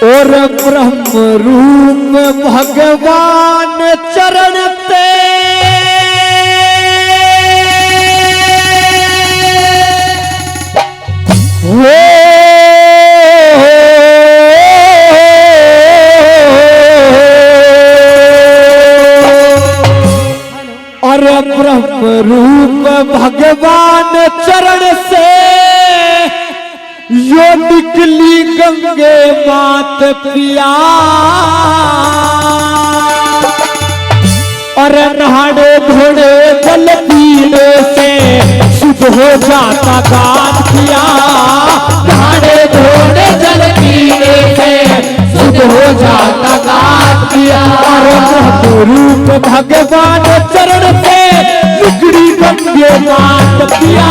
और ब्रह्म रूप भगवान चरण ते वो और ब्रह्म रूप भगवान चरण से यो निकली गंगे मात पिया और नहाड़े धोड़े जल पीने से शुद्ध हो जाता गात पिया। नहाड़े धोड़े जल पीने से शुद्ध हो जाता गात पिया। और ब्रह्म रूप भगवान चरण से निकली गंगे मात पिया।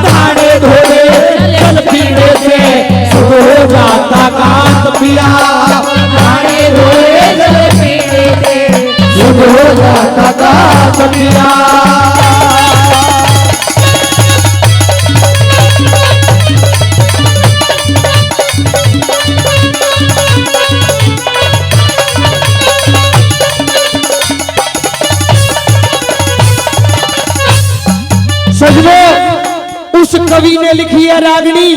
नहाड़े धोड़े जल पीने से शुद्ध हो जाता गात पिया। नहाड़े धोड़े जल पीने से शुद्ध हो जाता गात पिया। सजनों, उस कवि ने लिखी है रागनी।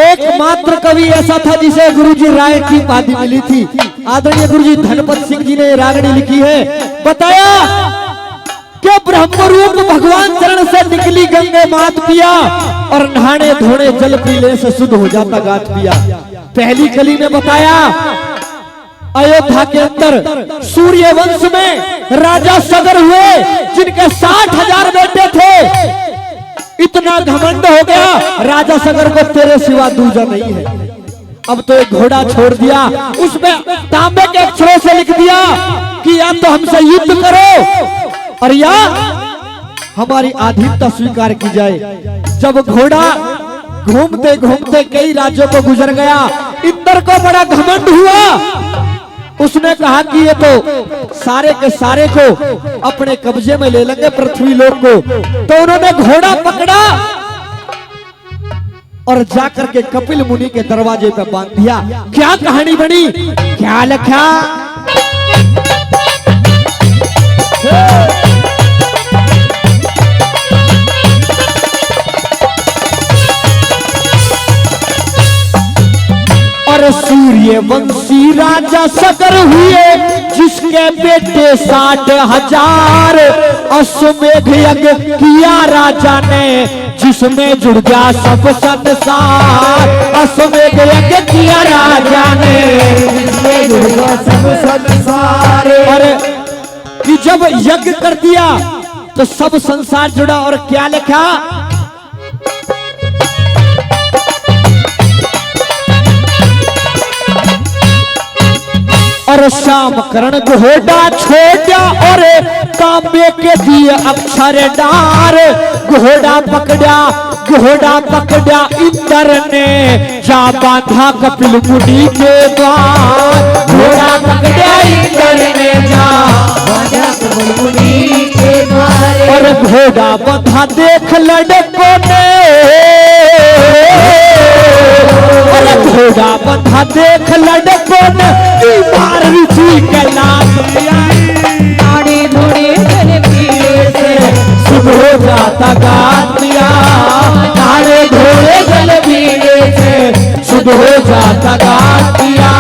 एकमात्र कवि ऐसा था जिसे गुरुजी राय की उपाधि मिली थी। आदरणीय गुरुजी धनपत सिंह जी ने रागनी लिखी है। बताया कि ब्रह्म रूप भगवान चरण से निकली गंगे मात पिया और नहाने धोने जल पीने से शुद्ध हो जाता गात पिया। पहली कली में बताया अयोध्या के अंदर सूर्य वंश में राजा सगर हुए जिनके 60,000 बेटे थे। इतना घमंड हो गया राजा सगर को तेरे सिवा दूजा नहीं है। अब तो एक घोड़ा छोड़ दिया, उसमें तांबे के अक्षरों से लिख दिया कि या तो हमसे युद्ध करो और या हमारी आधीनता स्वीकार की जाए। जब घोड़ा घूमते घूमते कई राज्यों को गुजर गया, इंद्र को बड़ा घमंड हुआ। उसने कहा कि ये तो सारे के सारे को अपने कब्जे में ले लेंगे पृथ्वी लोक को। तो उन्होंने घोड़ा पकड़ा और जाकर के कपिल मुनि के दरवाजे पे बांध दिया। क्या कहानी बनी, क्या लिखा? और सूर्यवंशी राजा सगर हुए जिसके बेटे 60,000। अश्वमेध यज्ञ किया राजा ने जिसमें जुड़ गया सब संसार। अश्वमेध यज्ञ किया राजा ने जिसमें जुड़ गया सब संसार। और कि जब यज्ञ कर दिया तो सब संसार जुड़ा। और क्या लिखा? और शाम करण घोड़ा छोड़ा और तांबे के दिए अक्षर डार। घोड़ा पकड़ा इंद्र ने जा बांधा कपिल मुनि के द्वार। घोड़ा पकड़ा इंद्र ने जा बांधा कपिल मुनि के द्वार। और घोड़ा बंधा देख लड़कों ने, घोड़ा बंधा देख लड़कों ने मार ऋषि के लात पिया। नाड़ी धोड़ी जल पीने से शुद्ध हो जाता गात पिया। नाड़ी धोड़े जल पीने से शुद्ध हो जाता गात पिया।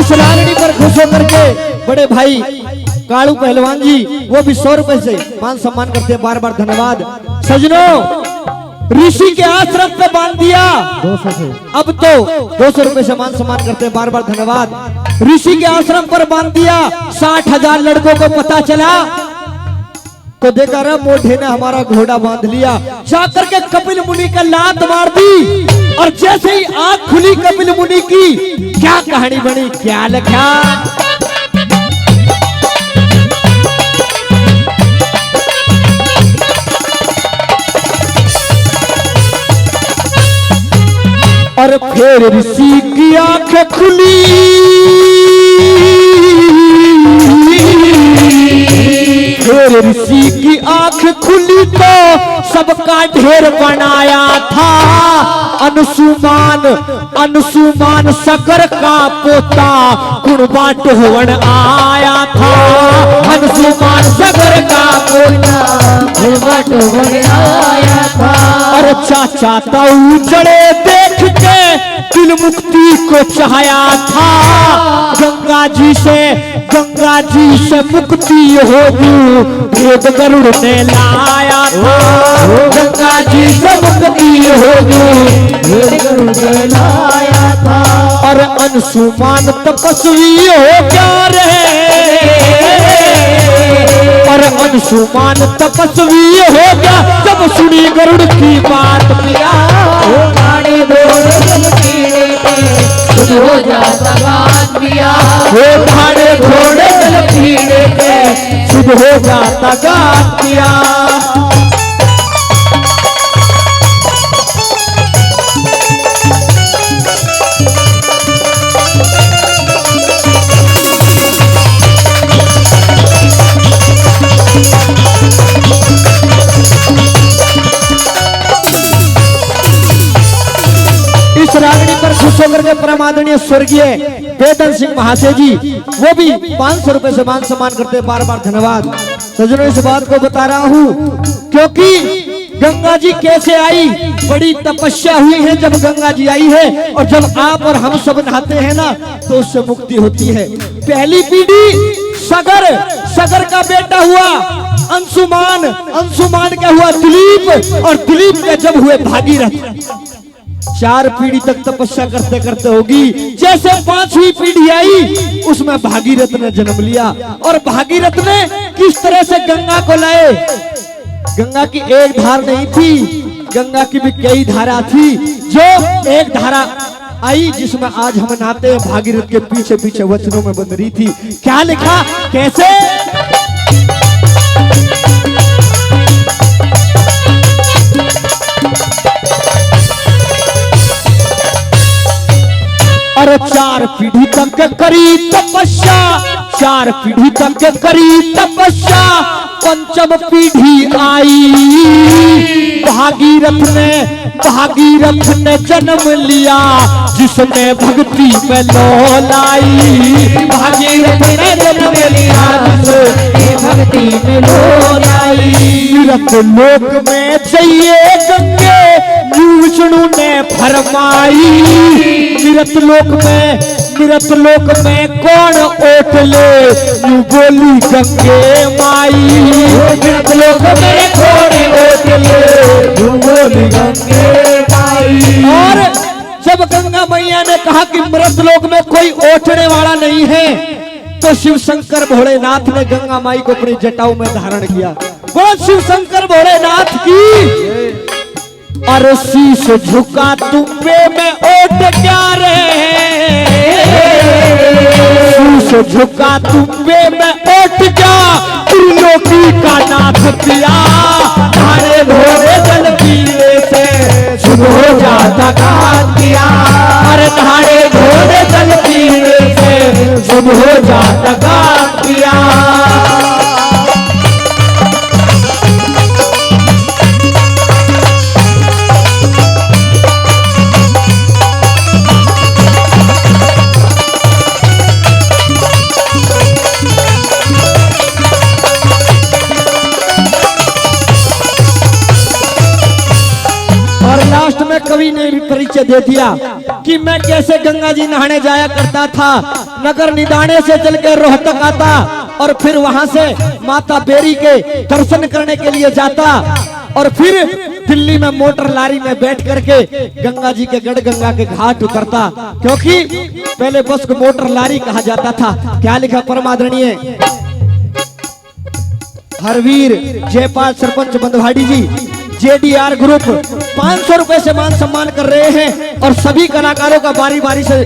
रागनी पर खुश होकर के बड़े भाई कालू पहलवान जी वो भी 100 रुपए से मान सम्मान करते हैं। बार बार धन्यवाद। सजनों, ऋषि के आश्रम पे बांध दिया 200 से, अब तो 200 रुपए से मान सम्मान करते हैं। बार बार धन्यवाद। ऋषि के आश्रम पर बांध दिया। 60,000 लड़कों को पता चला तो देखा रे मोढ़े ने हमारा घोड़ा बांध लिया, जाकर के कपिल मुनि का लात मार दी और जैसे ही आंख खुली कपिल मुनि की, क्या कहानी बनी, क्या लिखा। और फिर ऋषि की आंखें खुली, फिर ऋषि की आंख खुली तो सबका ढेर बनाया था। अनुसुमान सगर का पोता कुर्बा टोहन आया था। अनुसुमान सगर का पोता कुर्बा टोहन आया था। और चाचा ताऊ चढ़े देख के दिल मुक्ति को चाहया था। गंगा जी से मुक्ति होगी भेद गरुड़ ने लाया था। गंगा जी से मुक्ति होगी भेद गरुड़ ने लाया था। और अंशुमान तपस्वी हो क्या रहे, और अंशुमान तपस्वी हो गया जब सुनी गरुड़ की बात पिया। हो जाता गात पिया, वो भाड़े घोड़े पीड़े के शुद्ध हो जाता गात पिया। इस रागनी पर खुश होकर के परम आदरणीय स्वर्गीय वेदन सिंह महाशय जी वो भी 500 रुपए से मान सम्मान करते, बार बार धन्यवाद। सज्जनों इस बात को बता रहा हूँ क्योंकि गंगा जी कैसे आई, बड़ी तपस्या हुई है जब गंगा जी आई है। और जब आप और हम सब नहाते हैं ना तो उससे मुक्ति होती है। पहली पीढ़ी सगर का बेटा हुआ अंशुमान, अंशुमान का हुआ दिलीप, और दिलीप के जब हुए भागीरथ। 4 पीढ़ी तक तपस्या करते करते होगी। जैसे 5वीं पीढ़ी आई उसमें भागीरथ ने जन्म लिया। और भागीरथ ने किस तरह से गंगा को लाए। गंगा की एक धार नहीं थी, गंगा की भी कई धारा थी। जो एक धारा आई जिसमें आज हम नहाते हैं, भागीरथ के पीछे पीछे वचनों में बंध रही थी। क्या लिखा, कैसे। और 4 पीढ़ी तक करी तपस्या, 4 पीढ़ी तक करी तपस्या, 5वीं पीढ़ी आई। भागीरथ ने जन्म लिया जिसने भक्ति में लोलाई। भागीरथ ने जन्म लिया जिसने भक्ति में लोलाई। तीर्थ लोक में चाहिए गंगे विष्णु ने फरमाई। तीर्थ लोक में कौन ओट ले यू बोली गंगे माई। तीर्थ लोक में कौन ओट ले यू बोली गंगे माई। और जब गंगा मैया ने कहा कि मृत लोक में कोई ओटने वाला नहीं है तो शिव शंकर भोलेनाथ ने गंगा माई को अपनी जटाऊ में धारण किया। बोल शिव शंकर भोलेनाथ की। और शीश झुका तुम्बे में ओट क्या रहे, शीश झुका तुम्बे में ओट क्या त्रिलोकी का नाथ पिया। धारे घोड़े जल पीने से शुभ हो जाता गात पिया। अरे धारे घोड़े जल पीने से शुभ हो जाता गात पिया। कवि ने भी परिचय दे दिया कि मैं कैसे गंगा जी नहाने जाया करता था। नगर निदाने से चल के रोहतक आता और फिर वहां से माता बेरी के दर्शन करने के लिए जाता और फिर दिल्ली में मोटर लारी में बैठ करके गंगा जी के गढ़ गंगा के घाट उतरता, क्योंकि पहले बस को मोटर लारी कहा जाता था। क्या लिखा परम आदरणीय हरवीर जयपाल सरपंच बंदवाड़ी जी JDR ग्रुप 500 रुपए से मान सम्मान कर रहे हैं और सभी कलाकारों का बारी बारी से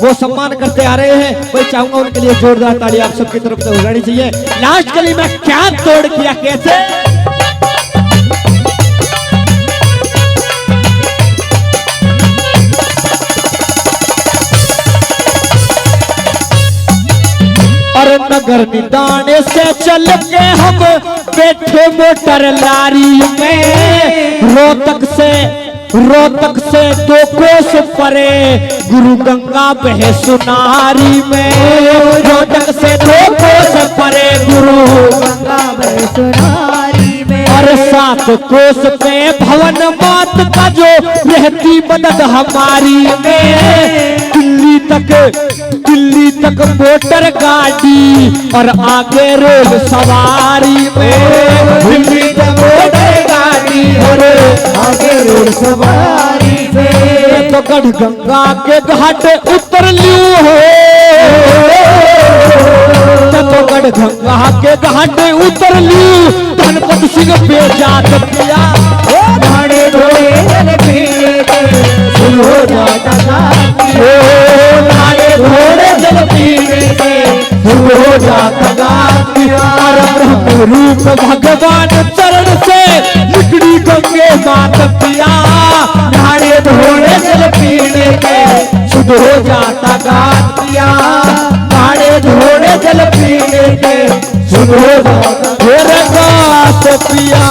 वो सम्मान करते आ रहे हैं। मैं चाहूंगा उनके लिए जोरदार ताली आप सबकी तरफ से हो जानी चाहिए। लास्ट कली में क्या तोड़ किया कैसे और नगर निदाने से चल के हम बैठे मोटर लारी में रोहतक से 2 कोस परे गुरु गंगा बहे सुनारी में। रोहतक से 2 कोस परे गुरु गंगा बहे सुनारी में। और 7 कोस पे भवन मात का जो रहती मदद हमारी में। दिल्ली तक मोटर गाड़ी और आगे रेल सवारी में। दिल्ली तक मोटर गाड़ी और आगे रेल सवारी में। तो गढ़ गंगा के घाट उतर लियो हो। तो गढ़ गंगा के घाट उतर लियो धनपत सिंह बेजात किया। भाड़े धोए जल पीने सुन हो जाता गातिया। घोड़े जल पीने से हो जाता गातिया। ब्रह्म रूप भगवान चरण से निकली गंगे मात पिया। नारे घोड़े जल पीने के शुद्ध हो जाता गातिया। नारे घोड़े जल पीने के शुद्ध हो जाता गात पिया।